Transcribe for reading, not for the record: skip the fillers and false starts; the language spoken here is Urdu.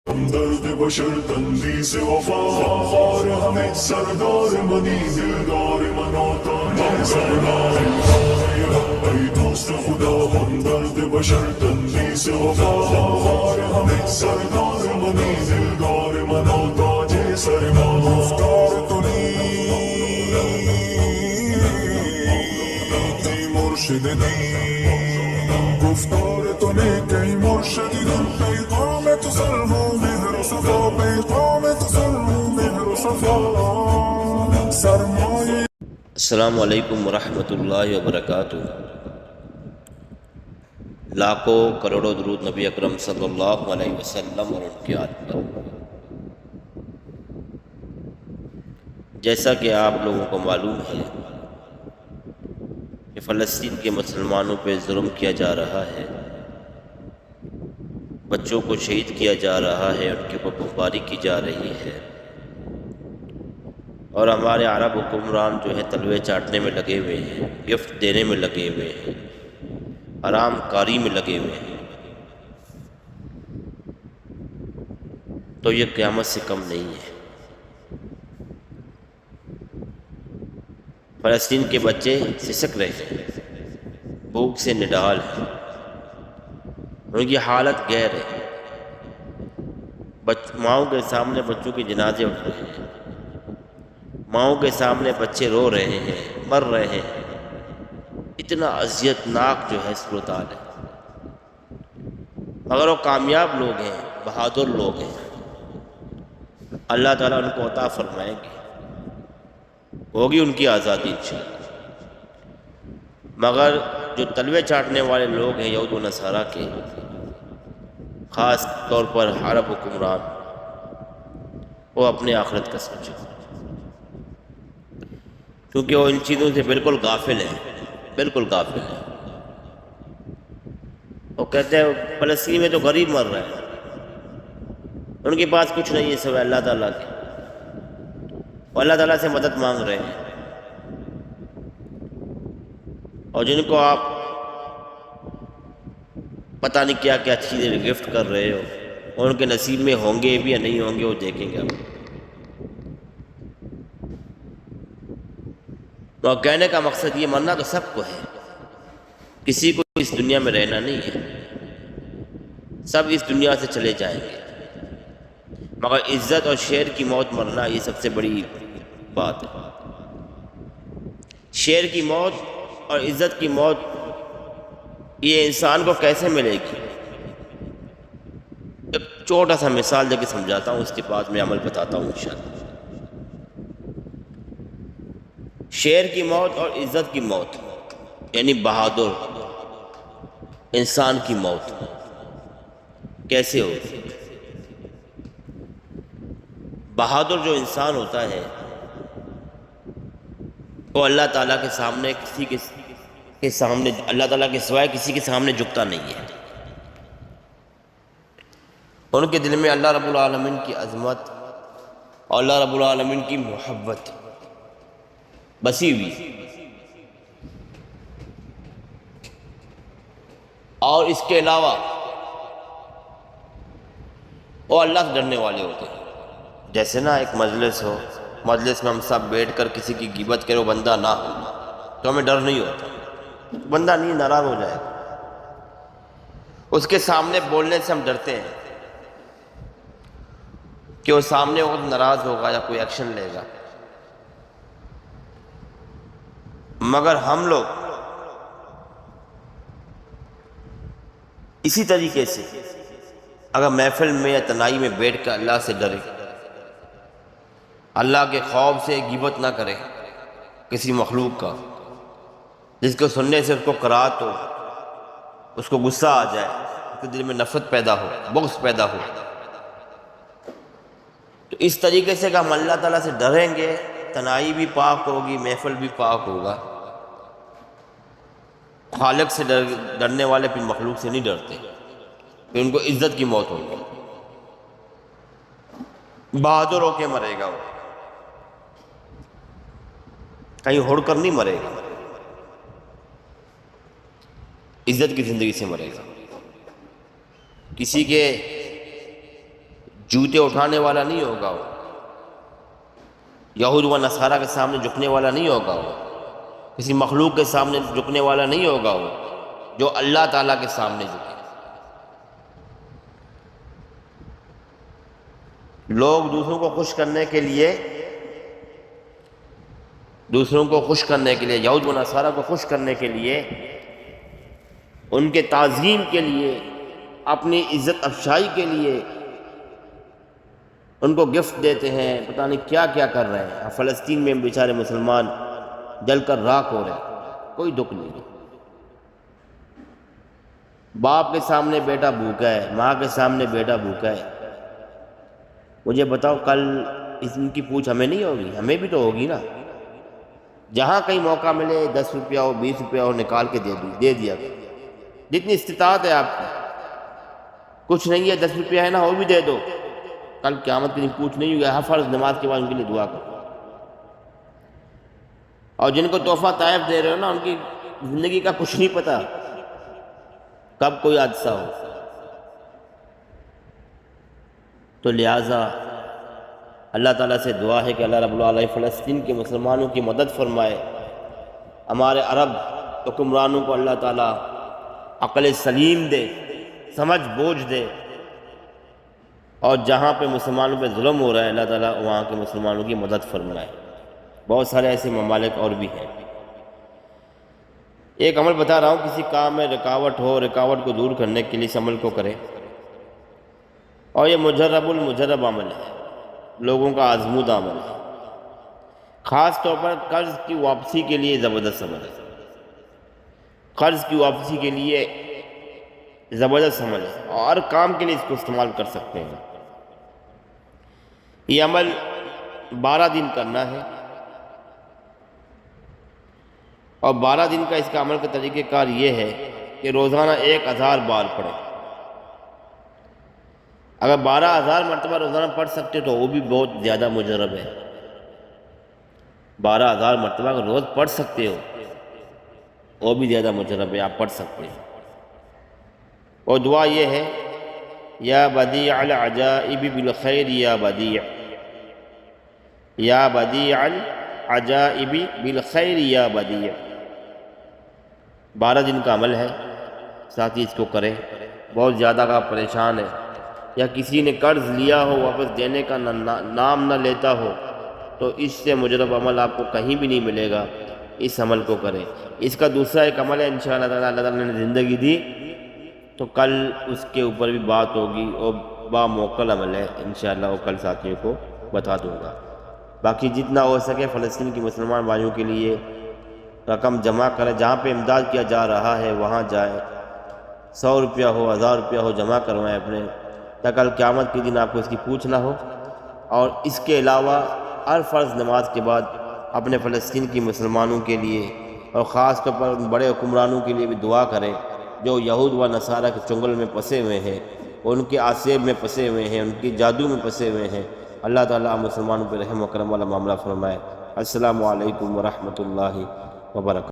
ہمدرد بشر تنظیم سے وفا اور ہمیں سردار منی دلدار منوتا ہے سردار اے دوست خدا ہمدرد بشر تنظیم سے وفا اور ہمیں سردار منی دلدار منوتا ہے سردار گفتار تو کئی مرشد دین گفتار تو کئی مرشد دین پیغام تو سلم و مہر و صفا پیغام تو سلم و مہر و صفا سرمایہ. السلام علیکم ورحمۃ اللہ وبرکاتہ. لاکھوں کروڑوں درود نبی اکرم صلی اللہ علیہ وسلم اور ان کی آل پر. جیسا کہ آپ لوگوں کو معلوم ہے کہ فلسطین کے مسلمانوں پہ ظلم کیا جا رہا ہے، بچوں کو شہید کیا جا رہا ہے، ان کے اوپر بمباری کی جا رہی ہے، اور ہمارے عرب حکمران جو ہے تلوے چاٹنے میں لگے ہوئے ہیں، گفٹ دینے میں لگے ہوئے ہیں، حرام کاری میں لگے ہوئے ہیں. تو یہ قیامت سے کم نہیں ہے. فلسطین کے بچے سسک رہے ہیں، بھوک سے نڈال ہیں، ان کی حالت غیر ہے. ماؤں کے سامنے بچوں کے جنازے اٹھ رہے ہیں، ماؤں کے سامنے بچے رو رہے ہیں، مر رہے ہیں. اتنا اذیت ناک جو ہے صورتحال ہے. مگر وہ کامیاب لوگ ہیں، بہادر لوگ ہیں، اللہ تعالیٰ ان کو عطا فرمائیں گے، ہوگی ان کی آزادی انشاءاللہ. مگر جو تلوے چاٹنے والے لوگ ہیں یہود و نصارہ کے، خاص طور پر عرب حکمران، وہ اپنے آخرت کا سوچیں، کیونکہ وہ ان چیزوں سے بالکل غافل ہیں، بالکل غافل ہیں. وہ کہتے ہیں فلسطین میں تو غریب مر رہے ہیں، ان کے پاس کچھ نہیں ہے سوائے اللہ تعالیٰ کے، وہ اللہ تعالیٰ سے مدد مانگ رہے ہیں. اور جن کو آپ پتہ نہیں کیا کیا چیزیں گفٹ کر رہے ہو، اور ان کے نصیب میں ہوں گے بھی یا نہیں ہوں گے وہ دیکھیں گے. تو کہنے کا مقصد یہ، مرنا تو سب کو ہے، کسی کو اس دنیا میں رہنا نہیں ہے، سب اس دنیا سے چلے جائیں گے. مگر عزت اور شیر کی موت مرنا یہ سب سے بڑی بات ہے. شیر کی موت اور عزت کی موت یہ انسان کو کیسے ملے گی؟ ایک چھوٹا سا مثال دے کے سمجھاتا ہوں، اس کے بعد میں عمل بتاتا ہوں انشاءاللہ. شیر کی موت اور عزت کی موت یعنی بہادر انسان کی موت کیسے ہوگی؟ بہادر جو انسان ہوتا ہے وہ اللہ تعالیٰ کے سامنے کسی کے سامنے، اللہ تعالیٰ کے سوائے کسی کے سامنے جھکتا نہیں ہے. ان کے دل میں اللہ رب العالمین کی عظمت اور اللہ رب العالمین کی محبت بسی ہوئی، اور اس کے علاوہ وہ اللہ سے ڈرنے والے ہوتے ہیں. جیسے نا ایک مجلس ہو، مجلس میں ہم سب بیٹھ کر کسی کی غیبت کرے وہ بندہ نہ ہو تو ہمیں ڈر نہیں ہوتا، بندہ نہیں ناراض ہو جائے گا. اس کے سامنے بولنے سے ہم ڈرتے ہیں کہ وہ سامنے وہ ناراض ہوگا یا کوئی ایکشن لے گا. مگر ہم لوگ اسی طریقے سے اگر محفل میں یا تنہائی میں بیٹھ کر اللہ سے ڈرے، اللہ کے خوف سے غیبت نہ کرے کسی مخلوق کا جس کو سننے سے اس کو کرات ہو، اس کو غصہ آ جائے، اس کے دل میں نفرت پیدا ہو، بغض پیدا ہو، تو اس طریقے سے کہ ہم اللہ تعالیٰ سے ڈریں گے، تنہائی بھی پاک ہوگی، محفل بھی پاک ہوگا. خالق سے ڈرنے والے پھر مخلوق سے نہیں ڈرتے، پھر ان کو عزت کی موت ہوگی، بہادر ہو کے مرے گا، وہ کہیں ہڑ کر نہیں مرے گا، عزت کی زندگی سے مرے گا. کسی کے جوتے اٹھانے والا نہیں ہوگا وہ، یہود و نصارہ کے سامنے جھکنے والا نہیں ہوگا وہ، کسی مخلوق کے سامنے جھکنے والا نہیں ہوگا وہ، جو اللہ تعالیٰ کے سامنے جھکے۔ لوگ دوسروں کو خوش کرنے کے لیے یہود و نصارہ کو خوش کرنے کے لیے، ان کے تعظیم کے لیے، اپنی عزت افشائی کے لیے ان کو گفٹ دیتے ہیں، پتہ نہیں کیا کیا کر رہے ہیں۔ فلسطین میں بیچارے مسلمان جل کر راکھ ہو رہے ہیں، کوئی دکھ نہیں۔ باپ کے سامنے بیٹا بھوکا ہے، ماں کے سامنے بیٹا بھوکا ہے۔ مجھے بتاؤ کل ان کی پوچھ ہمیں نہیں ہوگی؟ ہمیں بھی تو ہوگی نا۔ جہاں کہیں موقع ملے 10 روپیہ ہو 20 روپیہ ہو نکال کے دے دیا، جتنی استطاعت ہے آپ کی۔ کچھ نہیں ہے 10 روپیہ ہے نا، وہ بھی دے دو، کل قیامت کے دن پوچھ نہیں ہوگی۔ ہر فرض نماز کے بعد ان کے لیے دعا کرو۔ اور جن کو تحفہ طائف دے رہے ہو نا، ان کی زندگی کا کچھ نہیں پتہ، کب کوئی حادثہ ہو۔ تو لہٰذا اللہ تعالیٰ سے دعا ہے کہ اللہ رب العالمین فلسطین کے مسلمانوں کی مدد فرمائے، ہمارے عرب حکمرانوں کو اللہ تعالیٰ عقل سلیم دے، سمجھ بوجھ دے، اور جہاں پہ مسلمانوں پہ ظلم ہو رہا ہے اللہ تعالیٰ وہاں کے مسلمانوں کی مدد فرمائے۔ بہت سارے ایسے ممالک اور بھی ہیں۔ ایک عمل بتا رہا ہوں، کسی کام میں رکاوٹ ہو، رکاوٹ کو دور کرنے کے لیے اس عمل کو کرے، اور یہ مجرب المجرب عمل ہے، لوگوں کا آزمودہ عمل ہے۔ خاص طور پر قرض کی واپسی کے لیے زبردست عمل ہے، قرض کی واپسی کے لیے زبردست عمل ہے، اور ہر کام کے لیے اس کو استعمال کر سکتے ہیں۔ یہ عمل 12 دن کرنا ہے، اور 12 دن کا اس کا عمل کا طریقہ کار یہ ہے کہ روزانہ 1000 بار پڑھیں۔ اگر 12000 مرتبہ روزانہ پڑھ سکتے تو وہ بھی بہت زیادہ مجرب ہے۔ 12000 مرتبہ اگر روز پڑھ سکتے ہو وہ بھی زیادہ مجرب ہے، آپ پڑھ سکتے ہیں۔ اور دعا یہ ہے، یا بدیع العجائب بالخیر یا بدیع، یا بدیع العجائب بالخیر یا بدیع۔ 12 دن کا عمل ہے، ساتھی اس کو کریں۔ بہت زیادہ کا پریشان ہے، یا کسی نے قرض لیا ہو واپس دینے کا نام نہ لیتا ہو، تو اس سے مجرب عمل آپ کو کہیں بھی نہیں ملے گا، اس عمل کو کریں۔ اس کا دوسرا ایک عمل ہے، انشاءاللہ تعالیٰ اللہ تعالیٰ نے زندگی دی تو کل اس کے اوپر بھی بات ہوگی، اور باموکل عمل ہے، انشاءاللہ وہ کل ساتھیوں کو بتا دوں گا۔ باقی جتنا ہو سکے فلسطین کی مسلمان بھائیوں کے لیے رقم جمع کریں، جہاں پہ امداد کیا جا رہا ہے وہاں جائیں، 100 روپیہ ہو 1000 روپیہ ہو جمع کروائیں اپنے، تاکہ کل قیامت کے دن آپ کو اس کی پوچھ نہ ہو۔ اور اس کے علاوہ ہر فرض نماز کے بعد اپنے فلسطین کی مسلمانوں کے لیے، اور خاص طور پر بڑے حکمرانوں کے لیے بھی دعا کریں جو یہود و نصارہ کے چنگل میں پھنسے ہوئے ہیں، ان کے آسیب میں پھنسے ہوئے ہیں، ان کی جادو میں پھنسے ہوئے ہیں۔ اللہ تعالیٰ مسلمانوں پہ رحم و کرم والا معاملہ فرمائے۔ السلام علیکم ورحمۃ اللہ وبرکاتہ۔